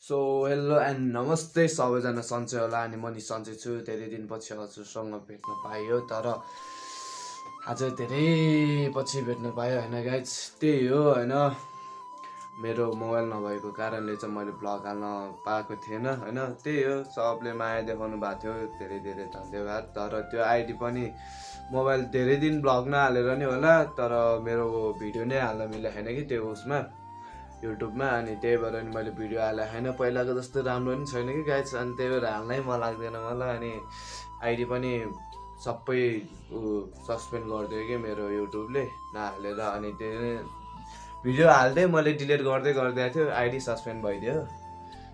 So hello and नमस्ते सबैजना सन्चै होला अनि म नि सन्चै छु। धेरै दिनपछि हजुरसँग भेट्न पायो, तर आज धेरै पछि भेट्न पायो होइन गाइज। त्यही हो होइन, मेरो मोबाइल नभएको कारणले चाहिँ मैले भ्लग हाल्न पाएको थिएन होइन। त्यही हो, सबले माया देखाउनु भएको थियो, धेरै धेरै धन्यवाद। तर त्यो आइडी पनि मोबाइल धेरै दिन भ्लग नहालेर नि होला, तर मेरो भिडियो नै हाल्न मिलेको छैन कि त्यो उसमा युट्युबमा। अनि त्यही भएर नि मैले भिडियो हालेको छैन, पहिलाको जस्तो राम्रो पनि छैन कि गाइज। अनि त्यही भएर हाल्नै मन लाग्दैन मलाई। अनि आइडी पनि सबै सस्पेन्ड गरिदियो कि मेरो युट्युबले नहालेर। अनि त्यो भिडियो हाल्दै मैले डिलिट गर्दै गरिदिएको थियो, आइडी सस्पेन्ड भइदियो।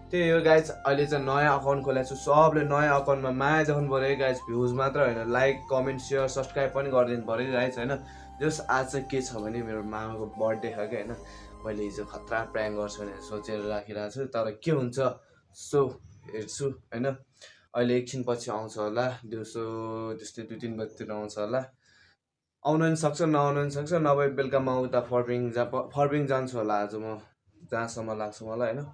त्यही हो गाइज, अहिले चाहिँ नयाँ अकाउन्ट खोलेको छु। सबले नयाँ अकाउन्टमा माया देखाउनु पऱ्यो गाइज, भ्युज मात्र होइन, लाइक कमेन्ट सेयर सब्सक्राइब पनि गरिदिनु पऱ्यो गाइज होइन। जस आज चाहिँ के छ भने मेरो मामाको बर्थडे छ कि होइन, मैले हिजो खतरा प्र्याङ्क गर्छु भनेर सोचेर राखिरहेको छु, तर के हुन्छ सो हेर्छु होइन। अहिले एकछिन पछि आउँछ होला, दिउँसो त्यस्तै 2-3 बजीतिर आउँछ होला। आउनु पनि सक्छ, नआउनु पनि सक्छ, नभए बेलुका म उता फर्बिङ जान्छु होला आज म, जहाँसम्म लाग्छ मलाई होइन।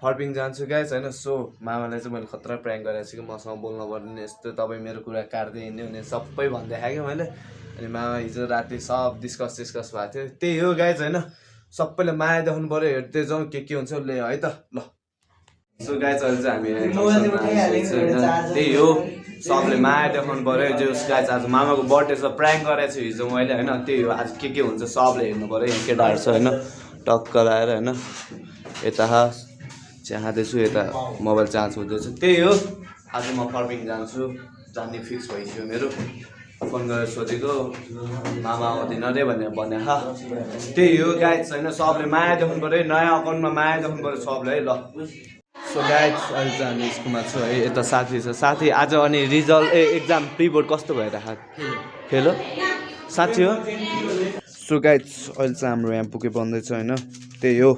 फर्बिङ जान्छु गाइज होइन। सो मामालाई चाहिँ मैले खतरा प्र्याङ्क गरेको छु कि मसँग बोल्नु पर्दैन, यस्तो तपाईँ मेरो कुरा काट्दै हिँड्ने भने सबै भनिदिएको कि मैले। अनि मामा हिजो राति सब डिस्कस भएको थियो। त्यही हो गाइज होइन, सबैले माया देखाउनु पऱ्यो, हेर्दै जाउँ के हुन्छ ले है त ल। सो गाइज अहिले चाहिँ हामी त्यही हो, सबले माया देखाउनु पऱ्यो। जो गाइज आज मामाको बर्थडे छ, प्र्याङ्क गरेको छु हिजो मैले होइन। त्यही हो, आज के हुन्छ सबले हेर्नु पऱ्यो। यहाँ केटाहरू छ होइन, टक्क लगाएर होइन, यता चाहँदैछु, यता मोबाइल चार्ज हुँदैछ। त्यही हो, आज म फर्बिङ जान्छु, जान्ने फिक्स भइसक्यो मेरो। फोन गरेर सोधेको मामा आउँदैन रे भनेर भने। त्यही हो गाइज होइन, सबले माया देखाउनु पऱ्यो, नयाँ अकाउन्टमा माया देखाउनु पऱ्यो सबले है ल। सो गाइज अहिले चाहिँ हामी स्कुलमा छु है, यता साथी छ। साथी आज अनि रिजल्ट एक्जाम प्रिबोर्ड कस्तो भइरहेको फेल हो साथी हो। सो गाइज अहिले चाहिँ हाम्रो यहाँ पुगे बन्दैछ होइन। त्यही हो,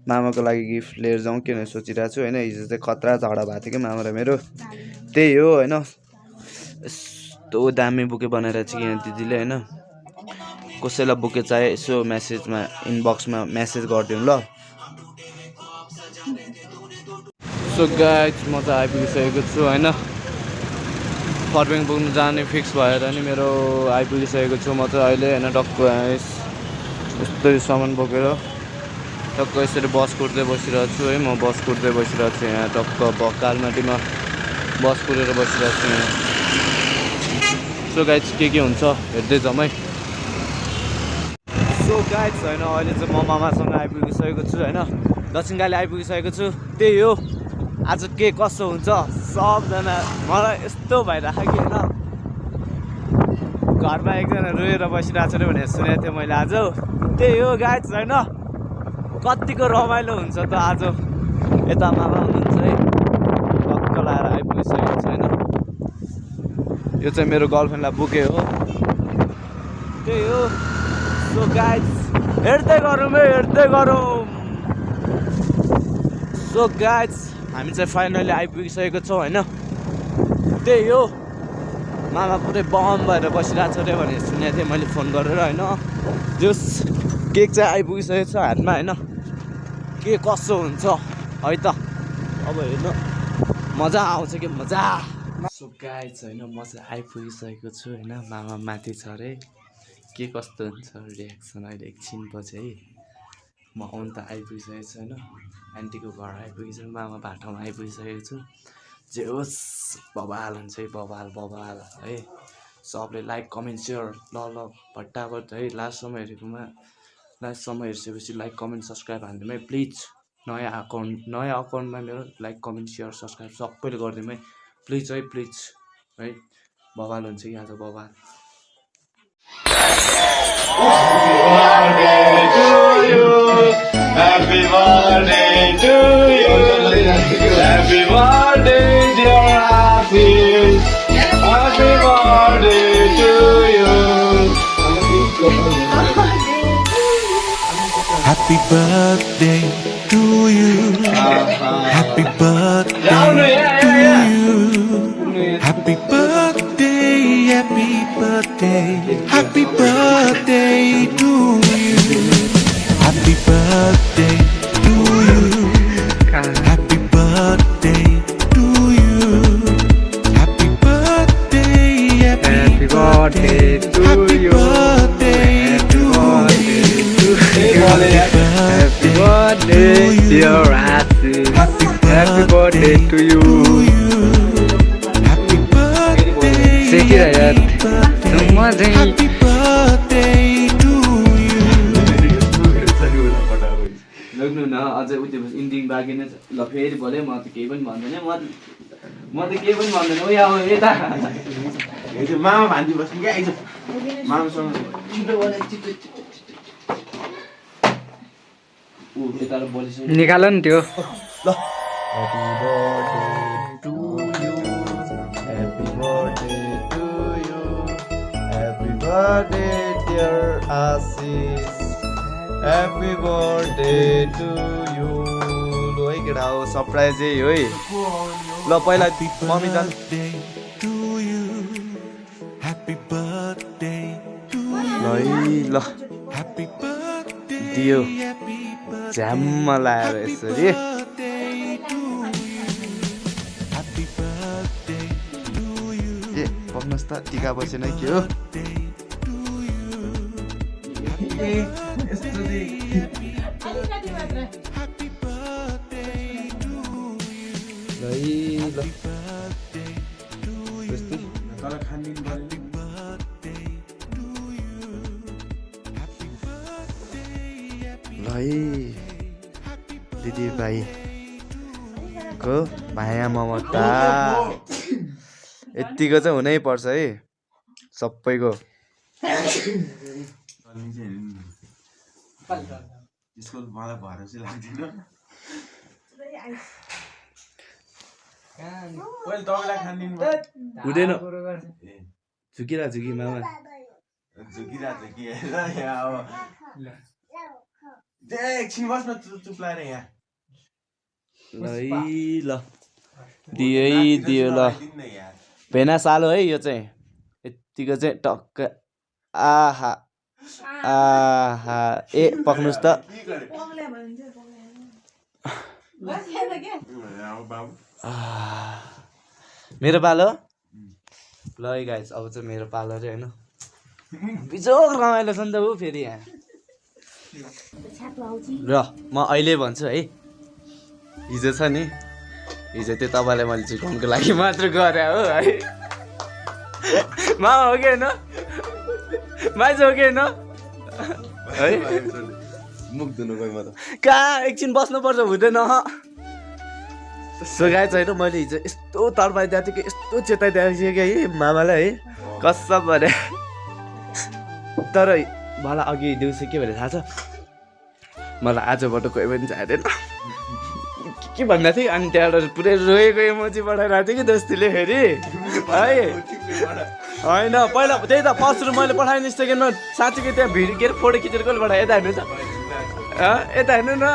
मामाको लागि गिफ्ट लिएर जाउँ किन सोचिरहेको छु होइन। हिजो चाहिँ खतरा झगडा भएको थियो कि मामा र मेरो। त्यही हो होइन, यस्तो दामी बुके बनाएर चाहिँ यहाँ दिदीले होइन। कसैलाई बुके चाहियो यसो म्यासेजमा इनबक्समा म्यासेज गरिदिउँ ल। सो गाइज म चाहिँ आइपुगिसकेको छु होइन, फर्बिङ पुग्नु जाने फिक्स भएर नि मेरो आइपुगिसकेको छु म चाहिँ अहिले होइन। टक्क यस्तै सामान बोकेर टक्क यसरी बस कुर्दै बसिरहेको छु है। म बस कुर्दै बसिरहेको छु यहाँ, टक्क कालमाटीमा बस कुरेर बसिरहेको छु यहाँ। सो गाइज के हुन्छ हेर्दै जाउँ है। सो गाइज होइन, अहिले चाहिँ म मामासँग आइपुगिसकेको छु होइन, दक्षिणकाली आइपुगिसकेको छु। त्यही हो, आज के कसो हुन्छ सबजना मलाई यस्तो भइरहेको कि होइन, घरमा एकजना रोएर बसिरहेको छ अरे भनेर सुनेको थिएँ मैले आज। त्यही हो गाइज होइन, कतिको रमाइलो हुन्छ त आज। यता मामा हुनुहुन्छ है, टक्क लगाएर आइपुगिसकेको छ होइन। यो चाहिँ मेरो गर्लफ्रेन्डलाई बुके हो। त्यही हो, सो गाइज हेर्दै गरौँ है, हेर्दै गरौँ। सो गाइज हामी चाहिँ फाइनली आइपुगिसकेको छौँ होइन। त्यही हो, मामा पुरै बम भएर बसिरहेको छ अरे भनेर सुनेको थिएँ मैले फोन गरेर होइन। जस केक चाहिँ आइपुगिसकेको छ हातमा होइन, के कसो हुन्छ है त अब हेर्नु, मजा आउँछ कि मजा। सो गाइज होइन, म चाहिँ आइपुगिसकेको छु होइन, मामा माथि छ अरे। के कस्तो हुन्छ रियाक्सन अहिले एकछिन पछि है। म आउनु त आइपुगिसकेको छु होइन, आन्टीको घर आइपुगिसक्यो, मामा बाटोमा आइपुगिसकेको छु। जे होस् बबाल हुन्छ है, बबाल बबाल है। सबले लाइक कमेन्ट सेयर ल ल भट्टाभट है। लास्टसम्म हेरिसकेपछि लाइक कमेन्ट सब्सक्राइब हानिदिउँ है प्लिज। नयाँ अकाउन्टमा मेरो लाइक कमेन्ट सेयर सब्सक्राइब सबैले गरिदिउँ है प्लिज है, प्लिज है। बबाल हुन्छ कि आज बबाल। Happy birthday to you. Happy birthday, dear Hafiz. Happy birthday to you. Happy birthday to you. Happy birthday to you. Happy birthday, happy birthday, happy birthday to you. Happy birthday to you. Happy birthday. Ashish Happy Happy birthday to you. Happy birthday. सेकिरा यार म चाहिँ Happy birthday to you. लग्नु न अझै उति ending बाँकी नै छ ल फेरि बोले म त केही पनि भन्दैन म त केही पनि भन्दैन ओ यहाँ यता मामा भान्जी बस्नु क्या आइज मामासँग छिटो बोले छिटो ऊ यता बोलिसक्यो निकाल नि त्यो Happy birthday to you. Happy birthday to you. Happy birthday dear Ashish. Happy birthday to you. लो है केटा हो सरप्राइज है है ल पहिला मम्मी जान Birthday to you. Happy birthday to you. ल है ल Happy birthday. दियो Happy birthday. झ्याममा लाएर यसरी Birthday to you. Happy birthday to you. ए पक्नुहोस् त टिका बसेन के हो Birthday to you. Happy birthday to you. ल है ल Birthday to you. यस्तै तल खानदिन Happy birthday to you. Happy birthday. Happy ल है दिदी भाइ को माया ममता यतिको चाहिँ हुनै पर्छ है सबैको त्यसको मलाई भरोसै लाग्दैन पहिले तपाईँलाई खानदिन हुँदैन झुकिरा झुकी मामा झुकिरहेको छ कि यहाँ अब एकछिन बस्न चुप लाएर यहाँ ल है ल दियो है दियो ल दिन्न यार भेना सालो है यो चाहिँ यतिको चाहिँ टक्क आहा आहा ए पक्नुहोस् त के गरे बाबु आह, मेरो पालो ल है गाइस अब चाहिँ मेरो पालो रे होइन बिजोग रमाइलो छ नि त ऊ फेरि यहाँ र म अहिले भन्छु है हिजो छ नि हिजो त्यो तपाईँलाई मैले झुकाउनुको लागि मात्र गरे हो है मामा हो कि होइन माइज हो कि होइन है मुख धुनु गयो म त कहाँ एकछिन बस्नुपर्छ हुँदैन सो गाइस होइन मैले हिजो यस्तो तर्पाइदिएको थिएँ कि यस्तो चेताइदिएको थिएँ कि है मामालाई है कसम भने तर मलाई अघि दिउँसो के भने थाहा छ मलाई आजबाट कोही पनि चाहिँदैन के भन्दा थियो अनि त्यहाँबाट पुरै रोएको इमोजी पठाइरहेको थियो कि दोस्तीले फेरि है होइन पहिला त्यही त फर्स्ट रुम मैले पठाएँ नि सेकेन्डमा साँच्चीको त्यहाँ भिडियो के अरे फोटो खिचेर कसले पठाएँ यता हेर्नु त यता हेर्नु न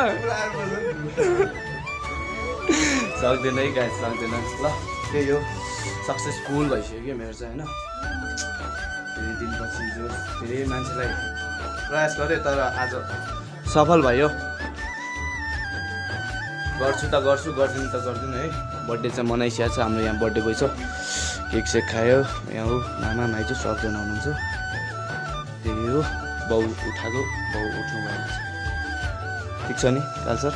सक्दैन है गाइस सक्दैन ल त्यही हो सक्सेसफुल भइसक्यो क्या मेरो चाहिँ होइन धेरै दिनपछि जो धेरै मान्छेलाई प्रयास गरेँ तर आज सफल भयो गर्छु त गर्छु गर्दिनँ त गर्दिनँ है बर्थडे चाहिँ मनाइसकेको छ हाम्रो यहाँ बर्थडे गएछ केक सेक खायो यहाँ हो मामा माइजू सबजना हुनुहुन्छ त्यही हो बाउ उठाएको बाउ उठ्नु भएको छ ठिक छ नि काल सर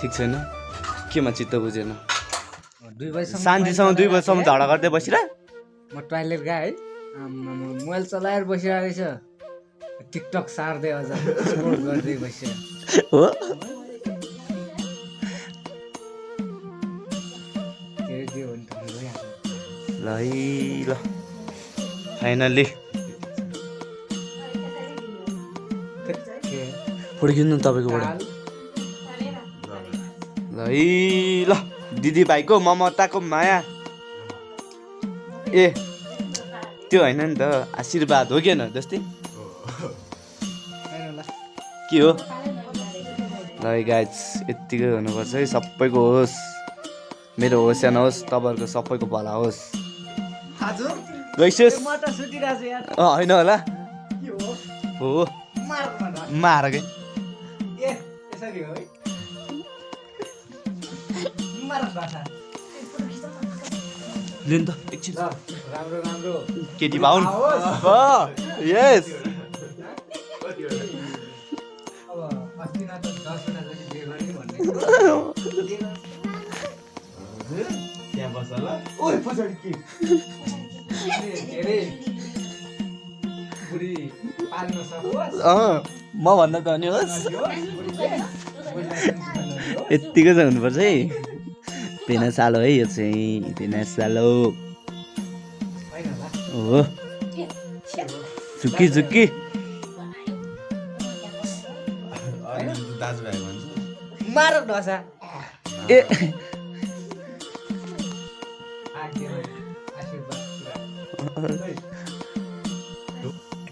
ठिक छैन केमा चित्त बुझेन 2 बजीसम्म शान्तिसँग 2 बजीसम्म झगडा गर्दै बसिरह म टोइलेट गएँ है मोबाइल चलाएर बसिरहेको रहेछ टिकटक सार्दै अझ स्क्रोल गर्दै बसिरहेको हो त्यो हो नि त भइहाल्छ ल है ल फाइनल्ली फोटो खिच्नु न तपाईँकोबाट ल है ल दिदी भाइको ममताको माया ए त्यो होइन नि त आशीर्वाद हो कि जस्तै के हो ल गाइज यत्तिकै हुनुपर्छ है सबैको होस् मेरो होस् या नहोस् तपाईँहरूको सबैको भला होस् गइसोस् होइन होला हो मार गए लिनु त एकछिन राम्रो राम्रो केटी बाहुन यस अब अस्ति न त 10 वटा जति बिहे गर्ने भन्ने त्यहाँ बस ल ओइ पछाडि के धेरै बुढी पाल्न सकोस् म भन्दा त नि होस् यत्तिकै चाहिँ हुनुपर्छ है पेना सालो है यो चाहिँ पेना सालो हो झुक्की झुक्की दाजुभाइ भन्छ मार ढसा ए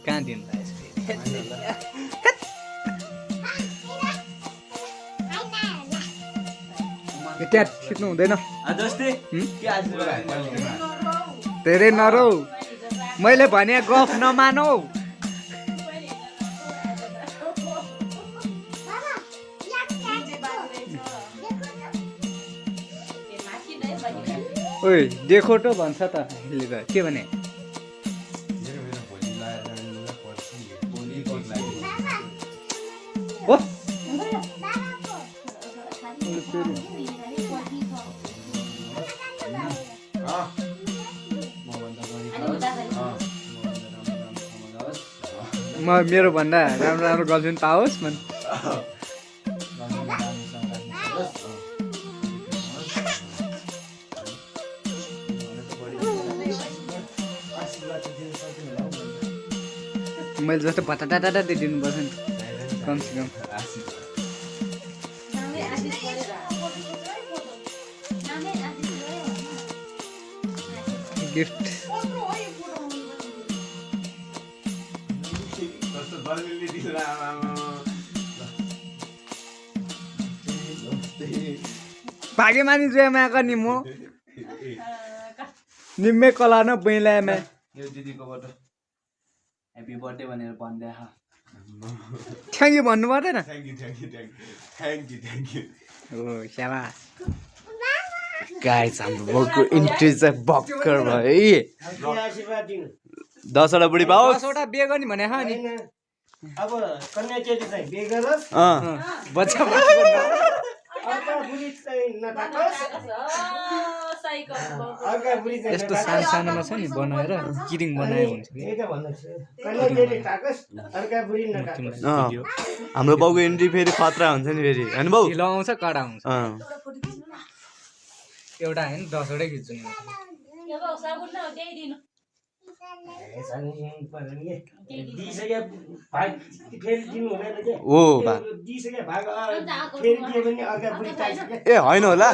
कहाँ दिनु त्यहाँ खिच्नु हुँदैन जस्तै के आशीर्वाद धेरै नरौ मैले भने गफ नमानौ ओइ देखो त भन्छ त यसले त के भने मेरो भोलि लाएर जाने लुगा पर्सि भोलि कोट लागि हो म मेरो भन्दा राम्रो राम्रो गर्लफ्रेन्ड पाओस् मन मैले जस्तो भटाटाटा दिनुपर्छ नि कमसेकम गिफ्ट कस्तो बलिले दिला आमा भागे मानि जुएमा नि म निम्मे कला न बैलामा यो दिदीकोबाट ह्याप्पी बर्थडे भनेर भन्दै थ्याङ्क यू भन्नु पर्दैन थ्याङ्क यू ओ स्याबास गाइस हाम्रो बाउको इन्ट्री चाहिँ भक्कर भयो है 10 वटा बुढी पाओस् 10 वटा बिहे गर्ने भने नि अब कन्या केटी चाहिँ बिहे गरोस् बच्चा अर्का बुढी चाहिँ नथाकोस् अर्का बुढी चाहिँ यस्तो सानो सानोमा छ नि बनाएर किरिङ बनायो हुन्छ कि त्यही त भन्नु छु कन्या केटी थाकोस् अर्का बुढी नथाकोस् हाम्रो बाउको इन्ट्री फेरि खतरा हुन्छ नि फेरि होइन बाउ ढिलो आउँछ कडा आउँछ अँ एउटा होइन 10 वटै खिच्नु नि। दिइसक्यो भाग फेरि दिनु हुँदैन के ओ बा दिइसक्यो भाग फेरि दियो भने अर्का बुढी पाइसक्यो ए होइन होला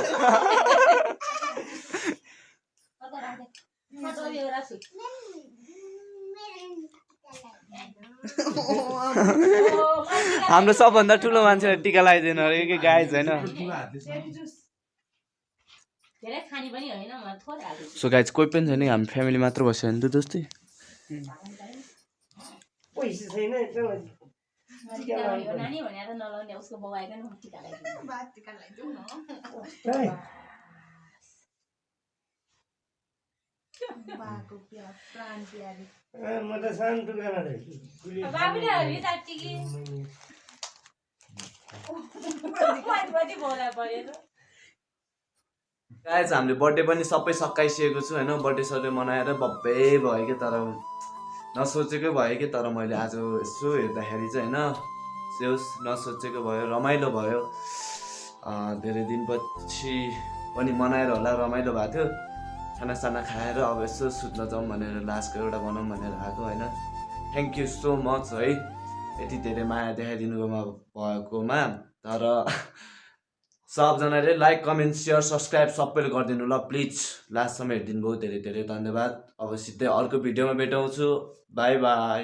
हाम्रो सबभन्दा ठुलो मान्छेले टिका लगाइदिनु अरे कि गाइज होइन सो गाइज कोही पनि छैन हामी फ्यामिली मात्र बस्यो भने त जस्तै पैसा छैन म त सानो टुक्रामा गाइज हामीले बर्थडे पनि सबै सकाइसकेको छु होइन बर्थडे सर्थडे मनाएर बब्बे भयो कि तर नसोचेकै भयो कि तर मैले आज यसो हेर्दाखेरि चाहिँ होइन सेउस नसोचेको भयो रमाइलो भयो धेरै दिनपछि पनि मनाएर होला रमाइलो भएको थियो खानासाना खाएर अब यसो सुत्न जाउँ भनेर लास्टको एउटा बनाऊँ भनेर आएको होइन थ्याङ्क यू सो मच है यति धेरै माया देखाइदिनुकोमा भएकोमा तर सबजनाले लाइक कमेन्ट सेयर सब्सक्राइब सबैले गरिदिनु ल प्लिज लास्टसम्म हेरिदिनु भयो धेरै धेरै धन्यवाद अब सिधै अर्को भिडियोमा भेटाउँछु बाई बाई